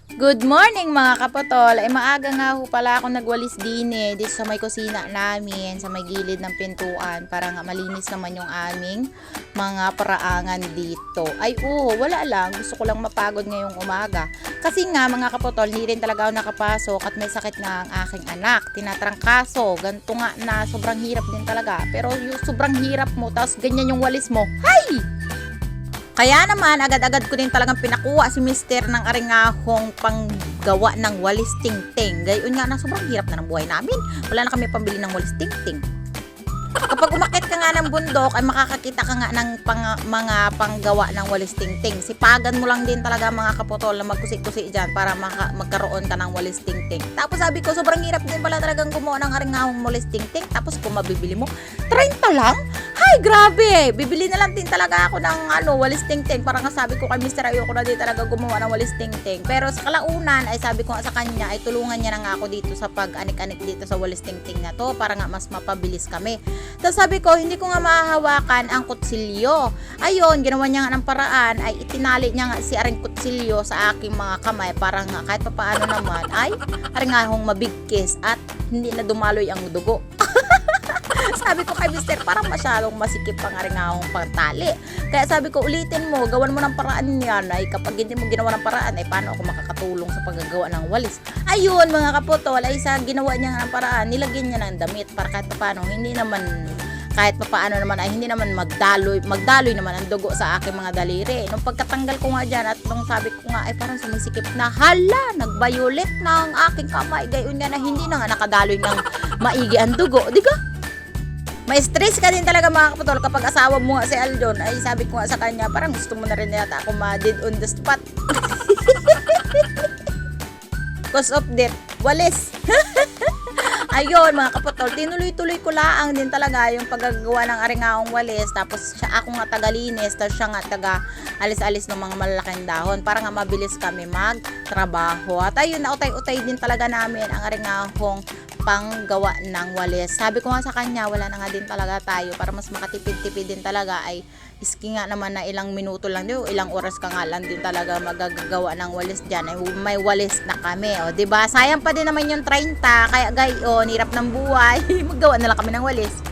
Good morning mga kapatol. Ay maaga nga ho pala ako nagwalis din dito sa may kusina namin, sa may gilid ng pintuan para nga malinis naman yung aming mga paraangan dito. Ay wala lang. Gusto ko lang mapagod ngayong umaga. Kasi nga mga kapatol, hindi rin talaga ako nakapasok at may sakit nga ang aking anak. Tinatrangkaso. Ganto nga na sobrang hirap din talaga. Pero yung sobrang hirap mo, tapos ganyan yung walis mo. Hay! Kaya naman, agad-agad ko din talagang pinakuha si mister ng aringahong panggawa ng walis ting-ting. Gayon nga na sobrang hirap na ng buhay namin. Wala na kami pambili ng walis ting-ting. Kapag umakit ka nga ng bundok, ay makakakita ka nga ng mga panggawa ng walis ting-ting. Sipagan mo lang din talaga mga kaputol na magkusi-kusi dyan para magkaroon ka ng walis ting-ting. Tapos sabi ko, sobrang hirap din pala talagang gumawa ng aringahong walis ting-ting. Tapos kung mabibili mo, 30 lang? Ay, grabe! Bibili na lang din talaga ako ng walis ting-ting. Parang sabi ko kay Mr. Ayoko na din talaga gumawa ng walis ting-ting. Pero sa kalaunan, ay sabi ko nga sa kanya, ay tulungan niya na nga ako dito sa pag-anik-anik dito sa walis ting-ting na to para nga mas mapabilis kami. Tapos sabi ko, hindi ko nga mahahawakan ang kutsilyo. Ayun, ginawa niya nga ng paraan, ay itinali niya nga si aring kutsilyo sa aking mga kamay para nga kahit papaano naman ay aringahong mabigkis at hindi na dumaloy ang dugo. Sabi ko kay mister, parang masyadong masikip ang aringahong pagtali. Kaya sabi ko, ulitin mo, gawan mo ng paraan yan. Ay kapag hindi mo ginawa ng paraan, ay paano ako makakatulong sa paggagawa ng walis? Ayun mga kaputol, ay sa ginawa niya ng paraan, nilagyan niya ng damit para kahit paano, kahit paano naman ay hindi naman magdaloy naman ang dugo sa aking mga daliri. Nung pagkatanggal ko nga dyan at nung sabi ko nga ay parang sumisikip na, hala, nagbayulit na ang aking kamay. Gayon nga na hindi na nga nakadaloy ng maigi ang dugo, di ka? May stress ka din talaga mga kapatol kapag asawa mo nga si Aldon. Ay sabi ko nga sa kanya, parang gusto mo na rin yata ako ma-dead on the spot. Cause of death, walis. Ayun mga kapatol, tinuloy-tuloy ko lang din talaga yung paggagawa ng aringahong walis. Tapos ako nga tagalinis, tapos siya nga taga alis-alis ng mga malalaking dahon para nga mabilis kami magtrabaho. At ayun, nautay-utay din talaga namin ang aringahong panggawa ng walis. Sabi ko nga sa kanya, wala na nga din talaga tayo para mas makatipid-tipid din talaga ay iski nga naman na ilang minuto lang din, ilang oras ka nga lang din talaga magagawa ng walis dyan. Ay may walis na kami. O, diba? Sayang pa din naman yung 30. Kaya gayon, hirap ng buhay. Maggawa na lang kami ng walis.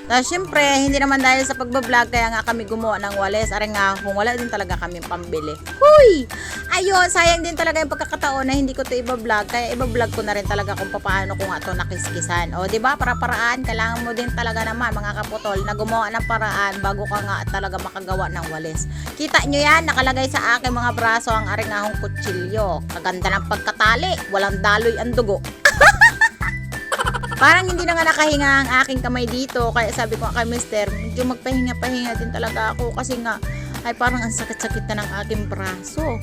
Tapos syempre, hindi naman dahil sa pagbablog kaya nga kami gumawa ng walis. Aring nga kung wala din talaga kami pambili. Huy! Ayun, sayang din talaga yung pagkakataon na hindi ko to ibablog. Kaya ibablog ko na rin talaga kung paano ko nga to nakiskisan. O diba, para paraan, kailangan mo din talaga naman mga kaputol na gumawa ng paraan bago ka nga talaga makagawa ng walis. Kita nyo yan, nakalagay sa aking mga braso ang aringahong kutsilyo. Kaganda ng pagkatali, walang daloy ang dugo. Parang hindi na nga nakahinga ang aking kamay dito. Kaya sabi ko kay mister, medyo magpahinga-pahinga din talaga ako. Kasi nga, ay parang ang sakit-sakit na ng aking braso.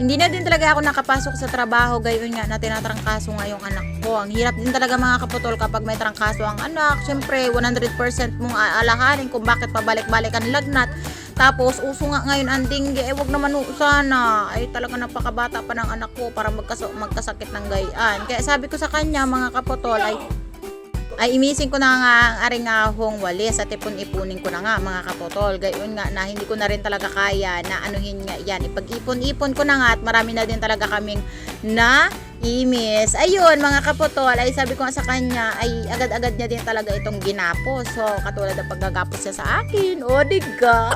Hindi na din talaga ako nakapasok sa trabaho. Gayon nga na tinatrangkaso nga yung anak ko. Ang hirap din talaga mga kaputol kapag may trangkaso ang anak. Siyempre, 100% mong aalahanin kung bakit pabalik-balik ang lagnat. Tapos, uso nga ngayon ang dingge. Wag naman sana. Ay, talaga napakabata pa ng anak ko para magkasakit ng gayaan. Kaya sabi ko sa kanya, mga kaputol, ay imisin ko na nga ang aringahong walis at ipon-ipunin ko na nga mga kaputol. Gayon nga na hindi ko na rin talaga kaya na anuhin nga yan. Ipag-ipon-ipon ko na nga at marami na din talaga kaming na imis. Ayun mga kaputol, ay sabi ko nga sa kanya, ay agad-agad niya din talaga itong ginapos. So katulad ng paggagapos niya sa akin. O diga.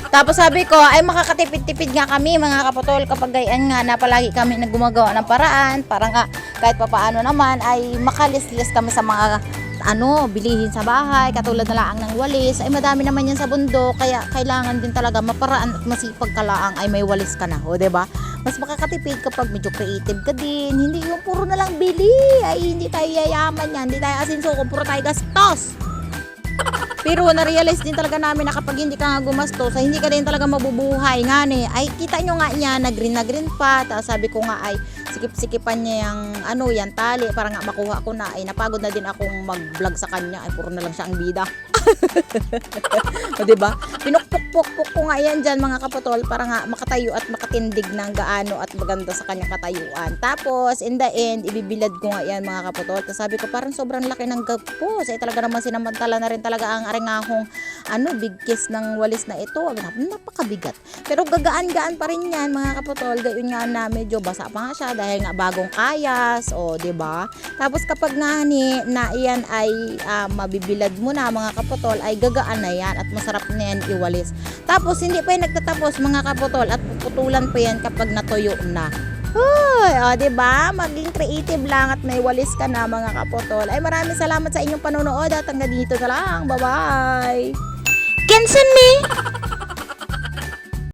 Tapos sabi ko, ay makakatipid-tipid nga kami mga kaputol kapag gayan nga na palagi kami naggumagawa ng paraan para nga kahit papaano naman ay makalis-lis kami sa mga bilihin sa bahay, katulad na laang ng walis. Ay madami naman yan sa bundok, kaya kailangan din talaga maparaan at masipag ka laang ay may walis ka na. O diba? Mas makakatipid kapag medyo creative ka din. Hindi yung puro na lang bili. Ay hindi tayo yayaman yan, hindi tayo asinsuko, puro tayo gastos. Pero na-realize din talaga namin na kapag hindi ka nga gumastos, ay hindi ka din talaga mabubuhay nga ay kita nyo nga niya, na green pa. Tapos sabi ko nga ay sikip-sikipan niya yung yan tali para nga makuha ko na. Ay napagod na din akong mag-vlog sa kanya, ay puro na lang siya ang bida. O, diba? Pinukpok-pok ko nga yan dyan mga kaputol para nga makatayo at makatindig ng gaano at maganda sa kanyang katayuan. Tapos, in the end, ibibilad ko nga yan mga kaputol. Tapos sabi ko, parang sobrang laki ng gapos. Talaga naman sinamantala na rin talaga ang arengahong bigkis ng walis na ito. Napakabigat. Pero gagaan-gaan pa rin yan mga kaputol. Gayon nga na medyo basa pa nga siya dahil nga bagong kayas. O, diba? Tapos kapag nga na iyan ay mabibilad mo na mga kaputol, ay gagaan na yan at masarap na yan iwalis. Tapos hindi pa yan nagtatapos mga kaputol at puputulan pa yan kapag natuyo na. Hoy, diba? Maging creative lang at may walis ka na mga kaputol. Ay maraming salamat sa inyong panonood at hanggang dito na lang. Bye-bye! Kensan ni!